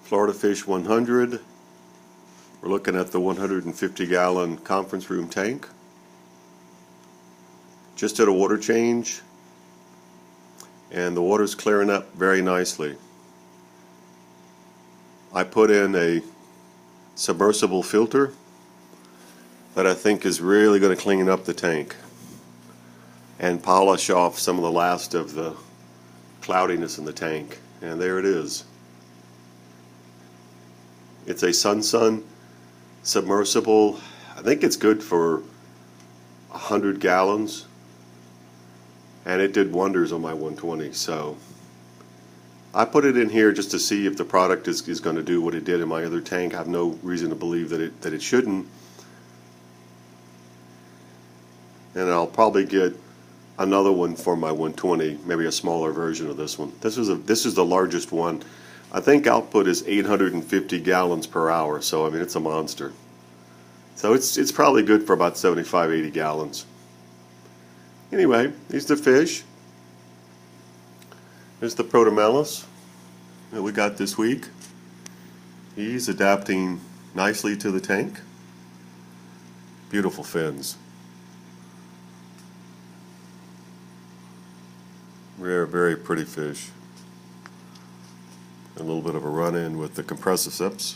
Florida Fish 100. We're looking at the 150-gallon conference room tank. Just did a water change, and the water's clearing up very nicely. I put in a submersible filter that I think is really going to clean up the tank and polish off some of the last of the cloudiness in the tank. And there it is. It's a Sun submersible. I think it's good for 100 gallons, and it did wonders on my 120. So I put it in here just to see if the product is going to do what it did in my other tank. I have no reason to believe that it shouldn't. And I'll probably get another one for my 120, maybe a smaller version of this one. This is the largest one. I think output is 850 gallons per hour, so I mean it's a monster. So it's probably good for about 75-80 gallons. Anyway, here's the fish. Here's the Protomelis that we got this week. He's adapting nicely to the tank. Beautiful fins. Rare, very pretty fish. A little bit of a run-in with the Compressiceps,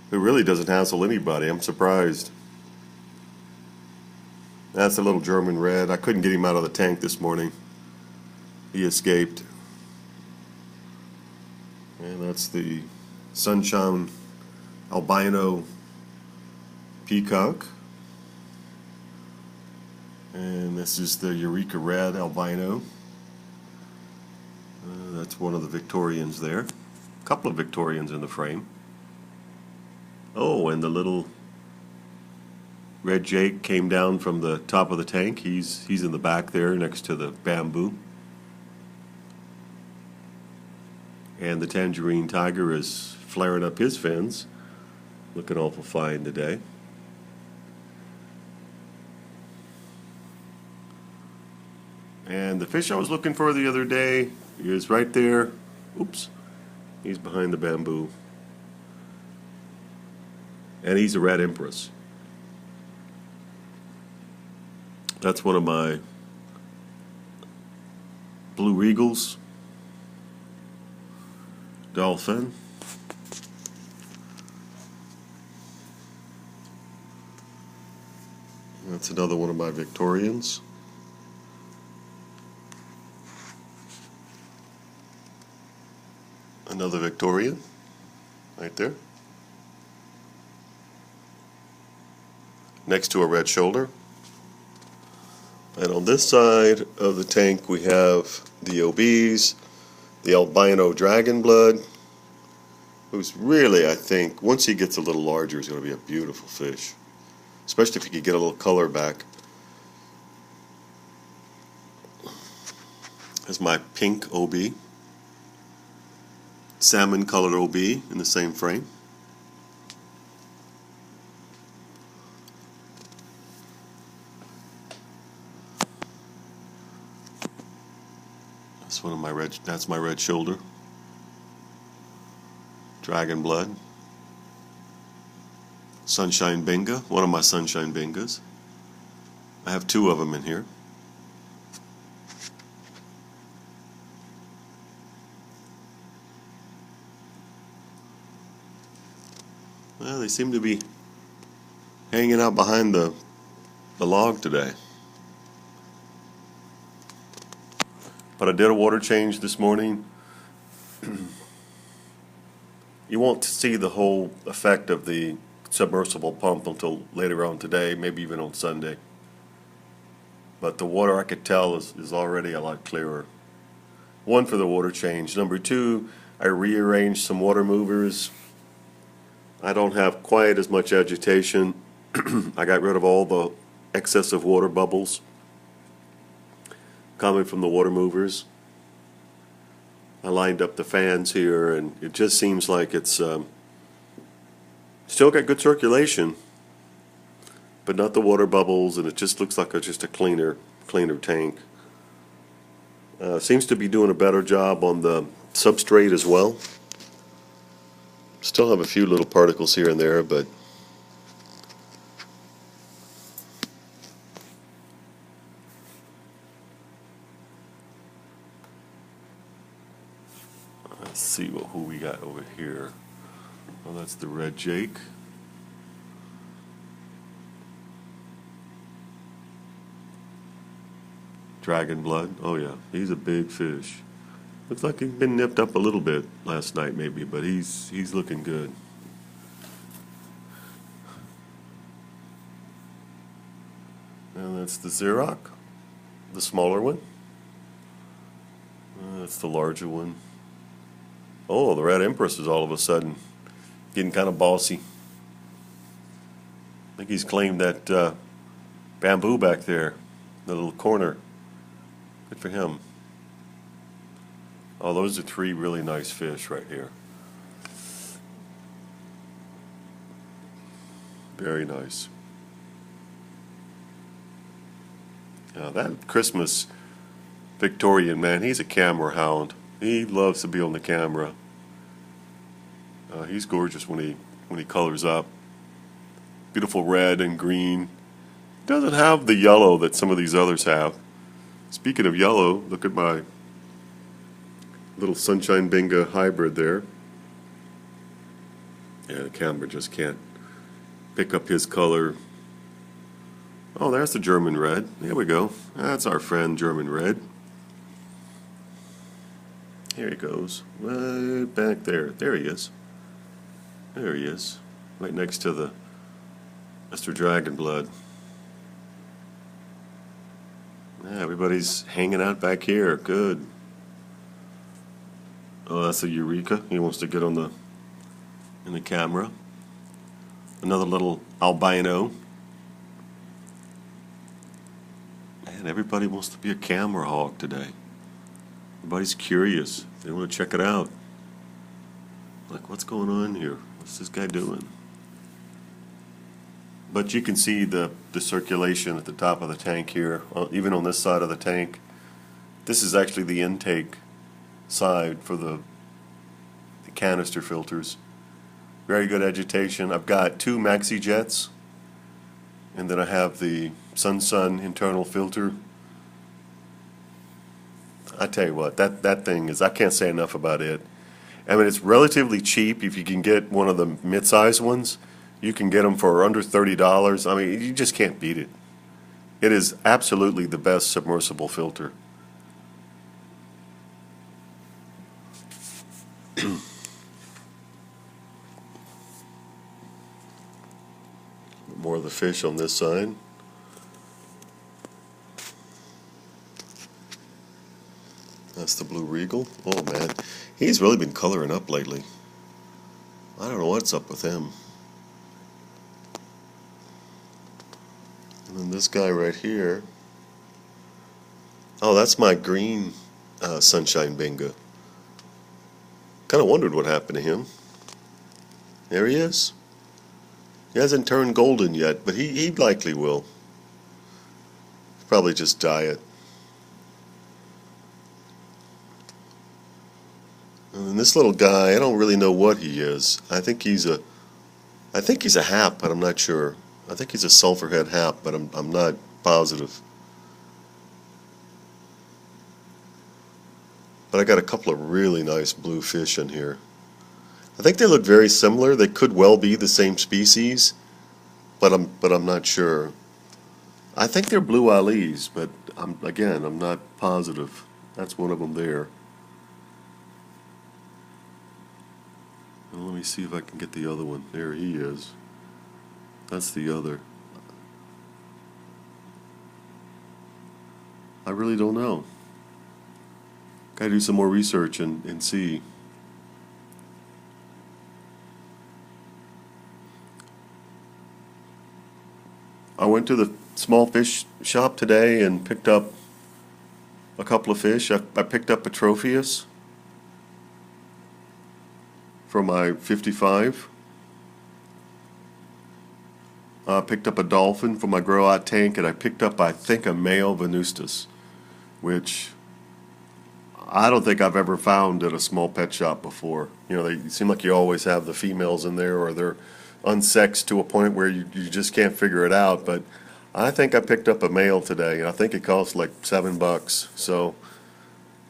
who really doesn't hassle anybody. I'm surprised. That's a little German red. I couldn't get him out of the tank this morning. He escaped. And that's the Sunshine Albino Peacock. And this is the Eureka Red Albino. That's one of the Victorians there. A couple of Victorians in the frame. Oh, and the little red Jake came down from the top of the tank. He's in the back there next to the bamboo. And the Tangerine Tiger is flaring up his fins. Looking awful fine today. And the fish I was looking for the other day is right there. Oops. He's behind the bamboo. And he's a Red Empress. That's one of my Blue Regals. Dolphin. That's another one of my Victorians. Another Victorian, right there. Next to a red shoulder. And on this side of the tank we have the obese, the albino dragon blood, who's really, I think, once he gets a little larger, is going to be a beautiful fish. Especially if he could get a little color back. There's my pink OB. Salmon colored OB in the same frame. That's one of my red. That's my red shoulder. Dragon blood. Sunshine Benga, one of my Sunshine Bengas. I have two of them in here. Well, they seem to be hanging out behind the log today. But I did a water change this morning. You won't see the whole effect of the submersible pump until later on today, maybe even on Sunday. But the water, I could tell, is already a lot clearer. One, for the water change. Number two, I rearranged some water movers. I don't have quite as much agitation. I got rid of all the excessive water bubbles coming from the water movers. I lined up the fans here, and it just seems like it's still got good circulation, but not the water bubbles, and it just looks like just a cleaner tank. Seems to be doing a better job on the substrate as well. Still have a few little particles here and there, but let's see who we got over here. Well, that's the red jake. Dragon blood. Oh yeah, he's a big fish. Looks like he's been nipped up a little bit last night maybe, but he's looking good. And that's the Xerox, the smaller one. That's the larger one. Oh, the red empress is all of a sudden getting kind of bossy. I think he's claimed that bamboo back there, the little corner. Good for him. Oh, those are three really nice fish right here. Very nice. Now that Christmas Victorian, man, he's a camera hound. He loves to be on the camera. He's gorgeous when he colors up. Beautiful red and green. Doesn't have the yellow that some of these others have. Speaking of yellow, look at my little Sunshine Benga hybrid there. Yeah, the camera just can't pick up his color. Oh, there's the German red. There we go. That's our friend German red. Here he goes. Right back there. There he is. There he is. Right next to the Mr. Dragon Blood. Yeah, everybody's hanging out back here. Good. Oh, that's a Eureka. He wants to get in the camera. Another little albino. Man, everybody wants to be a camera hog today. Everybody's curious. They want to check it out. Like, what's going on here? What's this guy doing? But you can see the circulation at the top of the tank here, even on this side of the tank. This is actually the intake side for the canister filters. Very good agitation. I've got two maxi jets, and then I have the Sun internal filter. I tell you what, that thing is, I can't say enough about it. I mean, it's relatively cheap. If you can get one of the mid-size ones, you can get them for under $30. I mean, you just can't beat it. It is absolutely the best submersible filter. More of the fish on this side. That's the blue regal. Oh man, he's really been coloring up lately. I don't know what's up with him. And then this guy right here. Oh, that's my green Sunshine Benga. Kind of wondered what happened to him. There he is. He hasn't turned golden yet, but he likely will. Probably just diet. And then this little guy, I don't really know what he is. I think he's a hap, but I'm not sure. I think he's a sulfurhead hap, but I'm not positive. But I got a couple of really nice blue fish in here. I think they look very similar. They could well be the same species, but I'm not sure. I think they're blue alis, but I'm not positive. That's one of them there. And let me see if I can get the other one. There he is. That's the other. I really don't know. Gotta do some more research and see. I went to the small fish shop today and picked up a couple of fish. I picked up a Tropheus for my 55. I picked up a dolphin for my grow out tank, and I picked up, I think, a male Venustus, which I don't think I've ever found at a small pet shop before. You know, they seem like you always have the females in there, or they're unsexed to a point where you just can't figure it out. But I think I picked up a male today, and I think it cost like $7. So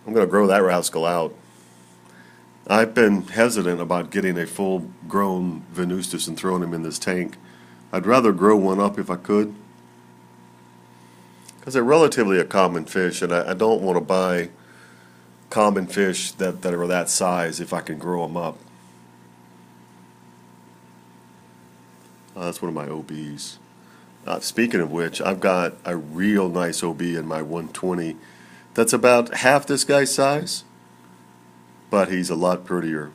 I'm going to grow that rascal out. I've been hesitant about getting a full-grown Venustus and throwing him in this tank. I'd rather grow one up if I could, because they're relatively a common fish, and I don't want to buy common fish that are that size if I can grow them up. That's one of my OBs. Speaking of which, I've got a real nice OB in my 120 that's about half this guy's size, but he's a lot prettier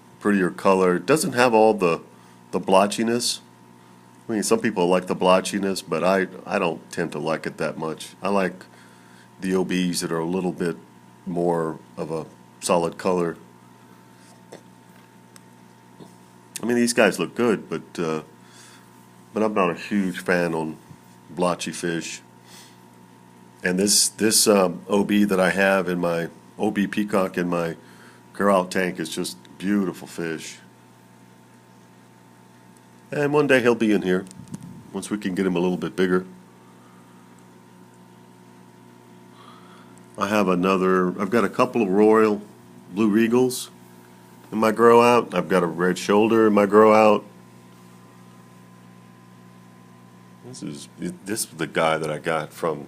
color. Doesn't have all the blotchiness. I mean, some people like the blotchiness, but I don't tend to like it that much. I like the OBs that are a little bit more of a solid color. I mean, these guys look good, but I'm not a huge fan on blotchy fish. And this OB that I have in my OB peacock in my grow out tank is just beautiful fish. And one day he'll be in here once we can get him a little bit bigger. I've got a couple of royal blue regals in my grow out. I've got a red shoulder in my grow out. This is the guy that I got from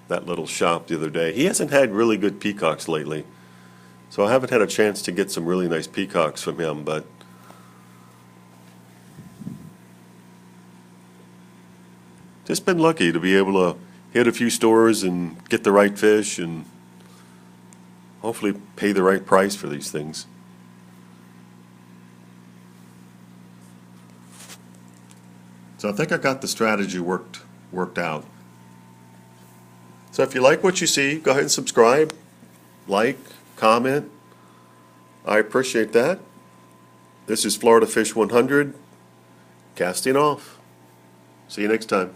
that little shop the other day. He hasn't had really good peacocks lately, so I haven't had a chance to get some really nice peacocks from him, but just been lucky to be able to hit a few stores and get the right fish and hopefully pay the right price for these things. So I think I got the strategy worked out. So if you like what you see, go ahead and subscribe, like, comment. I appreciate that. This is Florida Fish 100, casting off. See you next time.